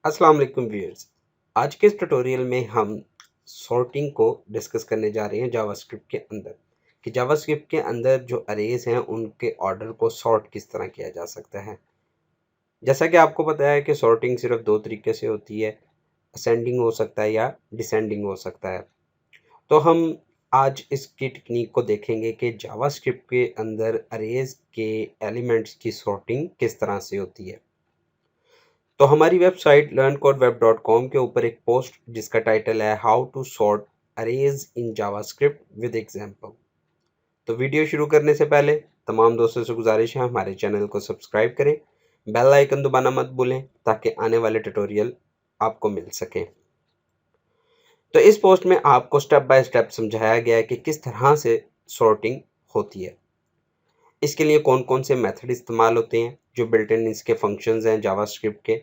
अस्सलाम वालेकुम व्यूअर्स। आज के इस ट्यूटोरियल में हम सॉर्टिंग को डिस्कस करने जा रहे हैं जावास्क्रिप्ट के अंदर कि जावास्क्रिप्ट के अंदर जो अरेज हैं उनके ऑर्डर को सॉर्ट किस तरह किया जा सकता है। जैसा कि आपको पता है कि सॉर्टिंग सिर्फ दो तरीके से होती है, असेंडिंग हो सकता है या डिसेंडिंग हो सकता है। तो हम आज इसकी टेक्निक को देखेंगे कि जावास्क्रिप्ट के अंदर अरेज के एलिमेंट्स की सॉर्टिंग किस तरह से होती है। तो हमारी वेबसाइट learncodeweb.com के ऊपर एक पोस्ट जिसका टाइटल है how to sort arrays in JavaScript with example. तो वीडियो शुरू करने से पहले तमाम दोस्तों से गुजारिश है हमारे चैनल को सब्सक्राइब करें, बेल आइकन दबाना मत भूलें ताकि आने वाले ट्यूटोरियल आपको मिल सकें। तो इस पोस्ट में आपको स्टेप बाय स्टेप समझाया गया है कि किस तरह से सॉर्टिंग होती है, इसके लिए कौन कौन से मेथड इस्तेमाल होते हैं, जो बिल्ट इन इसके फंक्शंस हैं जावास्क्रिप्ट के।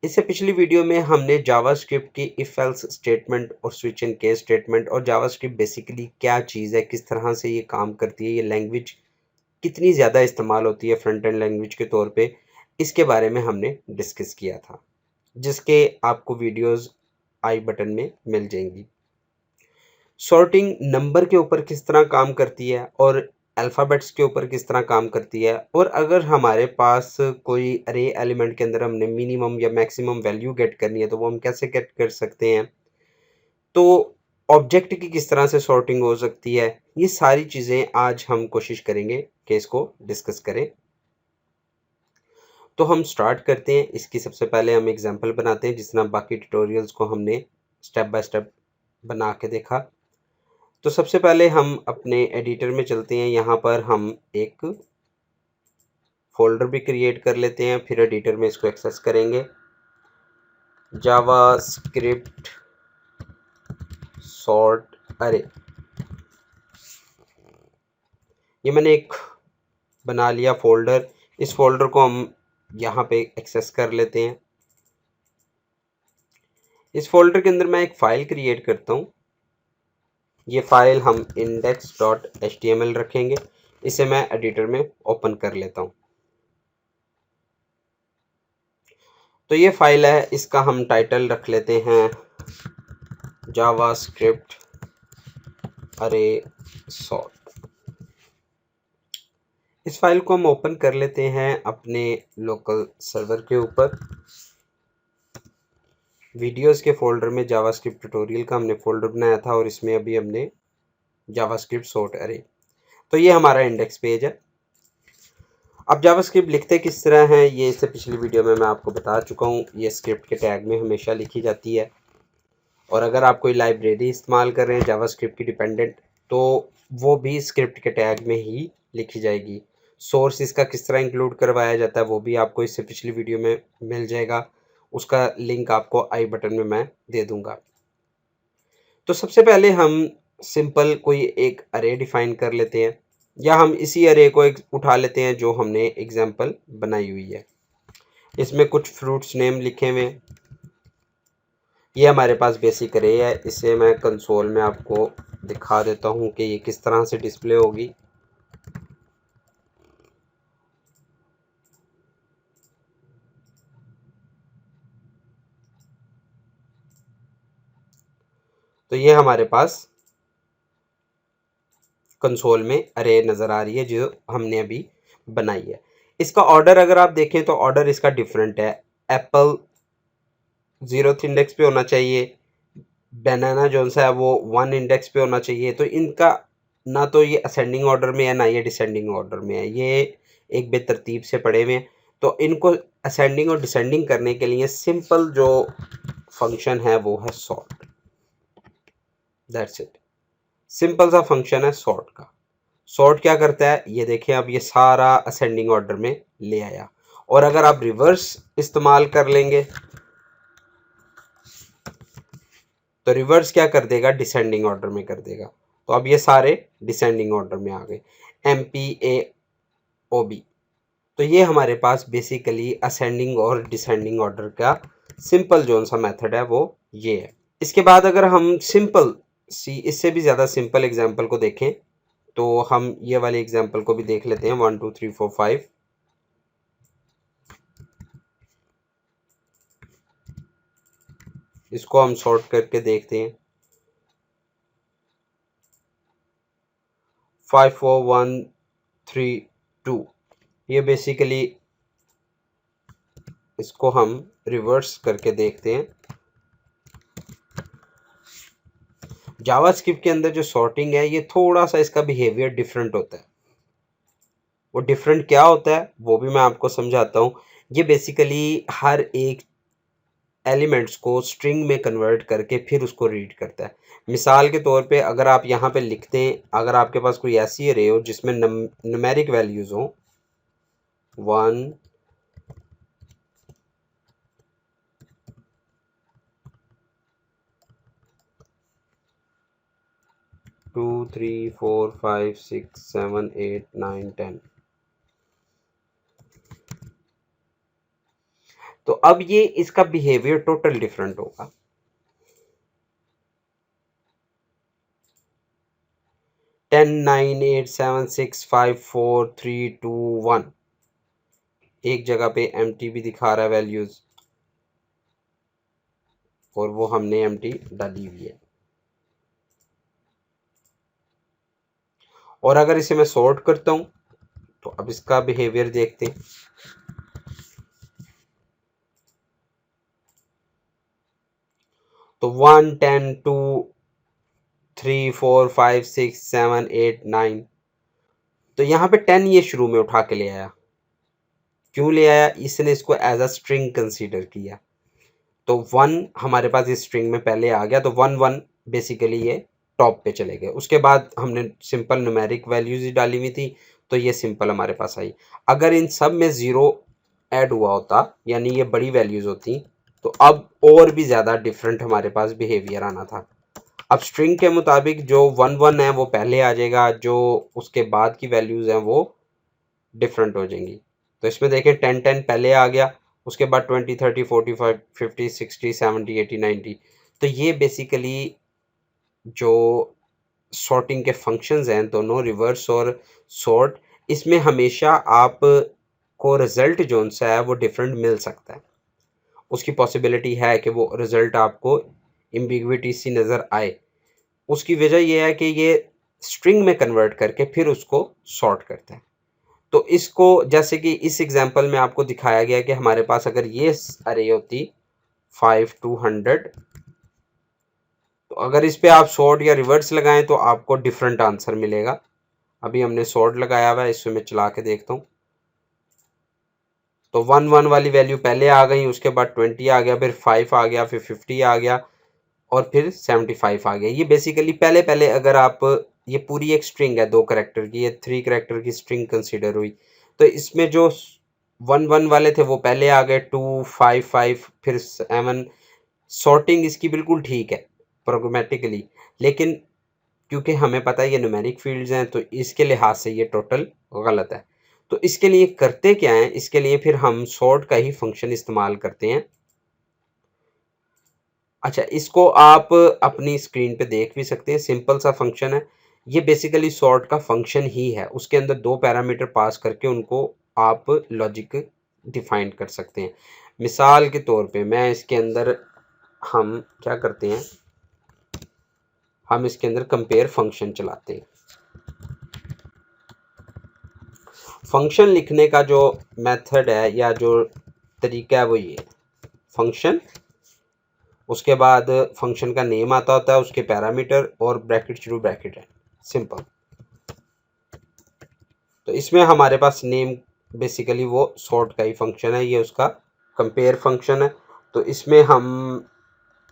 इससे पिछली वीडियो में हमने जावास्क्रिप्ट की इफ एल्स स्टेटमेंट और स्विच एंड केस स्टेटमेंट और जावास्क्रिप्ट बेसिकली क्या चीज़ है, किस तरह से ये काम करती है, ये लैंग्वेज कितनी ज़्यादा इस्तेमाल होती है फ्रंट एंड लैंग्वेज के तौर पे, इसके बारे में हमने डिस्कस किया था, जिसके आपको वीडियोस आई बटन में मिल जाएंगी। सॉर्टिंग नंबर के ऊपर किस तरह काम करती है और अल्फ़ाबेट्स के ऊपर किस तरह काम करती है, और अगर हमारे पास कोई अरे एलिमेंट के अंदर हमने मिनिमम या मैक्सिमम वैल्यू गेट करनी है तो वो हम कैसे गेट कर सकते हैं। तो ऑब्जेक्ट की किस तरह से सॉर्टिंग हो सकती है, ये सारी चीज़ें आज हम कोशिश करेंगे कि इसको डिस्कस करें। तो हम स्टार्ट करते हैं। इसकी सबसे पहले हम एग्जांपल बनाते हैं, जिस तरह बाकी ट्यूटोरियल्स को हमने स्टेप बाय स्टेप बना के देखा। तो सबसे पहले हम अपने एडिटर में चलते हैं। यहाँ पर हम एक फोल्डर भी क्रिएट कर लेते हैं, फिर एडिटर में इसको एक्सेस करेंगे। जावास्क्रिप्ट सॉर्ट अरे, ये मैंने एक बना लिया फोल्डर। इस फोल्डर को हम यहाँ पे एक्सेस कर लेते हैं। इस फोल्डर के अंदर मैं एक फ़ाइल क्रिएट करता हूँ। ये फाइल हम index.html रखेंगे। इसे मैं एडिटर में ओपन कर लेता हूँ। तो ये फाइल है, इसका हम टाइटल रख लेते हैं जावास्क्रिप्ट अरे सॉर्ट। इस फाइल को हम ओपन कर लेते हैं अपने लोकल सर्वर के ऊपर। वीडियोस के फोल्डर में जावास्क्रिप्ट ट्यूटोरियल का हमने फोल्डर बनाया था और इसमें अभी हमने जावास्क्रिप्ट सॉर्ट अरे। तो ये हमारा इंडेक्स पेज है। अब जावास्क्रिप्ट लिखते किस तरह हैं, ये इससे पिछली वीडियो में मैं आपको बता चुका हूँ। ये स्क्रिप्ट के टैग में हमेशा लिखी जाती है, और अगर आप कोई लाइब्रेरी इस्तेमाल कर रहे हैं जावास्क्रिप्ट की डिपेंडेंट, तो वो भी स्क्रिप्ट के टैग में ही लिखी जाएगी। सोर्स इसका किस तरह इंक्लूड करवाया जाता है वो भी आपको इससे पिछली वीडियो में मिल जाएगा। उसका लिंक आपको आई बटन में मैं दे दूंगा। तो सबसे पहले हम सिंपल कोई एक अरे डिफाइन कर लेते हैं, या हम इसी अरे को एक उठा लेते हैं जो हमने एग्जाम्पल बनाई हुई है। इसमें कुछ फ्रूट्स नेम लिखे हुए हैं। ये हमारे पास बेसिक अरे है। इसे मैं कंसोल में आपको दिखा देता हूँ कि ये किस तरह से डिस्प्ले होगी। तो ये हमारे पास कंसोल में अरे नज़र आ रही है जो हमने अभी बनाई है। इसका ऑर्डर अगर आप देखें तो ऑर्डर इसका डिफरेंट है। एप्पल 0th इंडेक्स पे होना चाहिए, बनाना जो सा है वो 1 इंडेक्स पे होना चाहिए। तो इनका ना तो ये असेंडिंग ऑर्डर में है ना ये डिसेंडिंग ऑर्डर में है, ये एक बेतरतीब से पड़े हुए हैं। तो इनको असेंडिंग और डिसेंडिंग करने के लिए सिंपल जो फंक्शन है वो है सॉर्ट। दैट्स इट, सिंपल सा फंक्शन है सॉर्ट का। सॉर्ट क्या करता है, ये देखें, अब ये सारा असेंडिंग ऑर्डर में ले आया। और अगर आप रिवर्स इस्तेमाल कर लेंगे तो रिवर्स क्या कर देगा, डिसेंडिंग ऑर्डर में कर देगा। तो अब ये सारे डिसेंडिंग ऑर्डर में आ गए, MPAOB। तो ये हमारे पास बेसिकली असेंडिंग और डिसेंडिंग ऑर्डर का सिंपल जो सा मेथड है वो ये है। इसके बाद अगर हम सिंपल इससे भी ज़्यादा सिंपल एग्जांपल को देखें तो हम ये वाले एग्जांपल को भी देख लेते हैं। 1 2 3 4 5। इसको हम सॉर्ट करके देखते हैं। 5 4 1 3 2, ये बेसिकली इसको हम रिवर्स करके देखते हैं। जावास्क्रिप्ट के अंदर जो सॉर्टिंग है ये थोड़ा सा इसका बिहेवियर डिफरेंट होता है। वो डिफरेंट क्या होता है वो भी मैं आपको समझाता हूँ। ये बेसिकली हर एक एलिमेंट्स को स्ट्रिंग में कन्वर्ट करके फिर उसको रीड करता है। मिसाल के तौर पे अगर आप यहाँ पे लिखते हैं, अगर आपके पास कोई ऐसी अरे हो जिसमें न्यूमेरिक वैल्यूज हो 1 2 3 4 5 6 7 8 9 10, तो अब ये इसका बिहेवियर टोटल डिफरेंट होगा। 10 9 8 7 6 5 4 3 2 1, एक जगह पे एम्प्टी भी दिखा रहा है वैल्यूज, और वो हमने एम्प्टी डाली हुई है। और अगर इसे मैं सॉर्ट करता हूं तो अब इसका बिहेवियर देखते हैं। तो 1 10 2 3 4 5 6 7 8 9, तो यहाँ पे 10 ये शुरू में उठा के ले आया। क्यों ले आया? इसने इसको एज अ स्ट्रिंग कंसीडर किया। तो 1 हमारे पास इस स्ट्रिंग में पहले आ गया, तो 1 1 बेसिकली ये टॉप पे चले गए। उसके बाद हमने सिंपल न्यूमेरिक वैल्यूज ही डाली हुई थी, तो ये सिंपल हमारे पास आई। अगर इन सब में ज़ीरो ऐड हुआ होता, यानी ये बड़ी वैल्यूज होती, तो अब और भी ज़्यादा डिफरेंट हमारे पास बिहेवियर आना था। अब स्ट्रिंग के मुताबिक जो 1 1 है वो पहले आ जाएगा, जो उसके बाद की वैल्यूज हैं वो डिफरेंट हो जाएंगी। तो इसमें देखें 10 10 पहले आ गया, उसके बाद 20 30 45 50 60 70 80 90। तो ये बेसिकली जो सॉर्टिंग के फंक्शंस हैं दोनों रिवर्स और सॉर्ट, इसमें हमेशा आप को रिजल्ट जो सा है वो डिफरेंट मिल सकता है। उसकी पॉसिबिलिटी है कि वो रिजल्ट आपको एम्बिग्विटी सी नज़र आए। उसकी वजह यह है कि ये स्ट्रिंग में कन्वर्ट करके फिर उसको सॉर्ट करता है। तो इसको जैसे कि इस एग्जांपल में आपको दिखाया गया कि हमारे पास अगर ये अरे होती 5 to 100, तो अगर इस पे आप सॉर्ट या रिवर्स लगाएं तो आपको डिफरेंट आंसर मिलेगा। अभी हमने सॉर्ट लगाया हुआ है, इसमें मैं चला के देखता हूँ। तो 1 1 वाली वैल्यू पहले आ गई, उसके बाद 20 आ गया, फिर 5 आ गया, फिर 50 आ गया, और फिर 75 आ गया। ये बेसिकली पहले पहले अगर आप, ये पूरी एक स्ट्रिंग है 2 करेक्टर की, ये 3 करेक्टर की स्ट्रिंग कंसीडर हुई, तो इसमें जो 1 1 वाले थे वो पहले आ गए, 2 5 5 फिर 7। सॉर्टिंग इसकी बिल्कुल ठीक है प्रोग्रामेटिकली, लेकिन क्योंकि हमें पता है ये न्यूमेरिक फील्ड्स हैं, तो इसके लिहाज से ये टोटल गलत है। तो इसके लिए करते क्या है, इसके लिए फिर हम सॉर्ट का ही फंक्शन इस्तेमाल करते हैं। अच्छा, इसको आप अपनी स्क्रीन पे देख भी सकते हैं, सिंपल सा फंक्शन है। ये बेसिकली सॉर्ट का फंक्शन ही है, उसके अंदर 2 पैरामीटर पास करके उनको आप लॉजिक डिफाइन कर सकते हैं। मिसाल के तौर पे मैं इसके अंदर, हम क्या करते हैं, हम इसके अंदर कंपेयर फंक्शन चलाते हैं। फंक्शन लिखने का जो मेथड है या जो तरीका है वो ये फंक्शन, उसके बाद फंक्शन का नेम आता होता है, उसके पैरामीटर और ब्रैकेट शुरू ब्रैकेट है, सिंपल। तो इसमें हमारे पास नेम बेसिकली वो सॉर्ट का ही फंक्शन है, ये उसका कंपेयर फंक्शन है। तो इसमें हम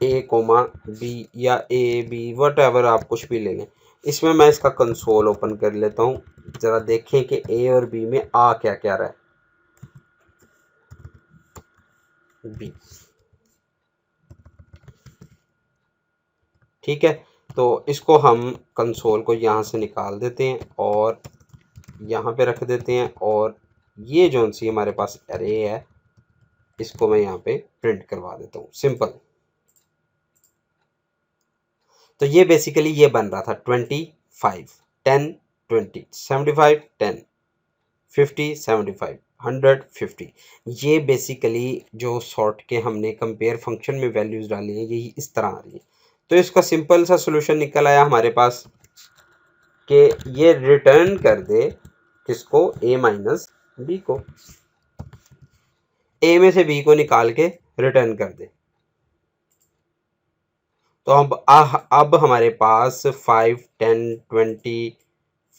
ए कोमा बी या ए बी वट एवर आप कुछ भी ले लें। इसमें मैं इसका कंसोल ओपन कर लेता हूँ, ज़रा देखें कि ए और बी में आ क्या क्या रहा है। बी, ठीक है। तो इसको हम कंसोल को यहाँ से निकाल देते हैं और यहाँ पे रख देते हैं, और ये जो सी हमारे पास एरे है इसको मैं यहाँ पे प्रिंट करवा देता हूँ, सिंपल। तो ये बेसिकली ये बन रहा था 25 10 20 75 10 50 75 150। ये बेसिकली जो सॉर्ट के हमने कंपेयर फंक्शन में वैल्यूज डाली हैं यही इस तरह आ रही है। तो इसका सिंपल सा सोल्यूशन निकल आया हमारे पास कि ये रिटर्न कर दे किसको, a माइनस बी को, a में से b को निकाल के रिटर्न कर दे। तो अब हमारे पास 5, 10, 20,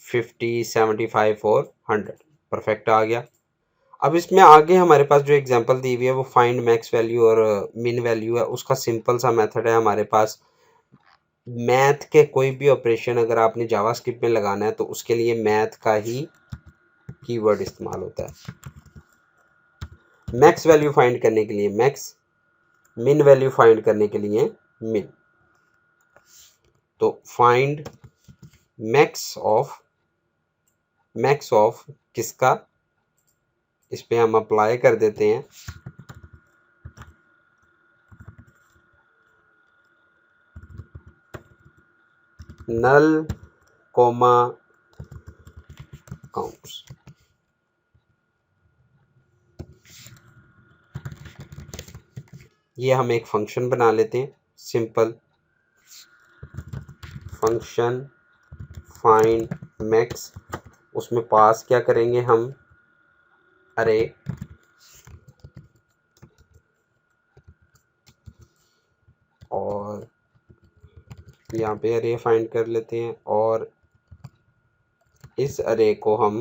50, 75 और 100 परफेक्ट आ गया। अब इसमें आगे हमारे पास जो एग्जांपल दी हुई है वो फाइंड मैक्स वैल्यू और मिन वैल्यू है। उसका सिंपल सा मेथड है हमारे पास। मैथ के कोई भी ऑपरेशन अगर आपने जावास्क्रिप्ट में लगाना है तो उसके लिए मैथ का ही कीवर्ड इस्तेमाल होता है। मैक्स वैल्यू फाइंड करने के लिए मैक्स, मिन वैल्यू फाइंड करने के लिए मिन। तो फाइंड मैक्स ऑफ किसका, इस पे हम अप्लाई कर देते हैं नल कोमा काउंट्स। ये हम एक फंक्शन बना लेते हैं सिंपल फंक्शन फाइंड मैक्स। उसमें पास क्या करेंगे हम, अरे और यहाँ पे अरे फाइंड कर लेते हैं और इस अरे को हम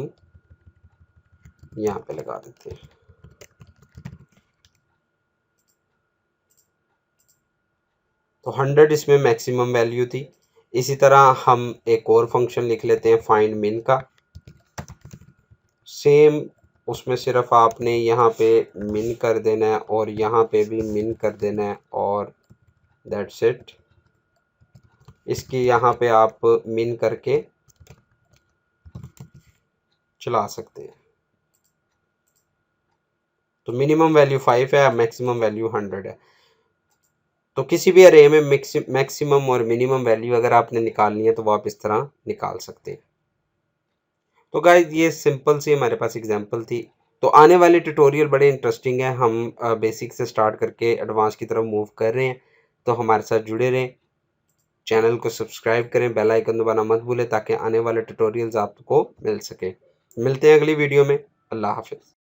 यहाँ पे लगा देते हैं। तो 100 इसमें मैक्सिमम वैल्यू थी। इसी तरह हम एक और फंक्शन लिख लेते हैं फाइंड मिन का। सेम उसमें सिर्फ आपने यहाँ पे मिन कर देना है और यहाँ पे भी मिन कर देना है और दैट्स इट। इसकी यहाँ पे आप मिन करके चला सकते हैं। तो मिनिमम वैल्यू 5 है, मैक्सिमम वैल्यू 100 है। तो किसी भी अरे में मैक्सिमम और मिनिमम वैल्यू अगर आपने निकालनी है तो वो आप इस तरह निकाल सकते हैं। तो गाइस ये सिंपल सी हमारे पास एग्जांपल थी। तो आने वाले ट्यूटोरियल बड़े इंटरेस्टिंग है। हम बेसिक से स्टार्ट करके एडवांस की तरफ मूव कर रहे हैं। तो हमारे साथ जुड़े रहें, चैनल को सब्सक्राइब करें, बेल आइकन दबाना मत भूलें ताकि आने वाले ट्यूटोरियल्स आपको मिल सके। मिलते हैं अगली वीडियो में। अल्लाह हाफिज़।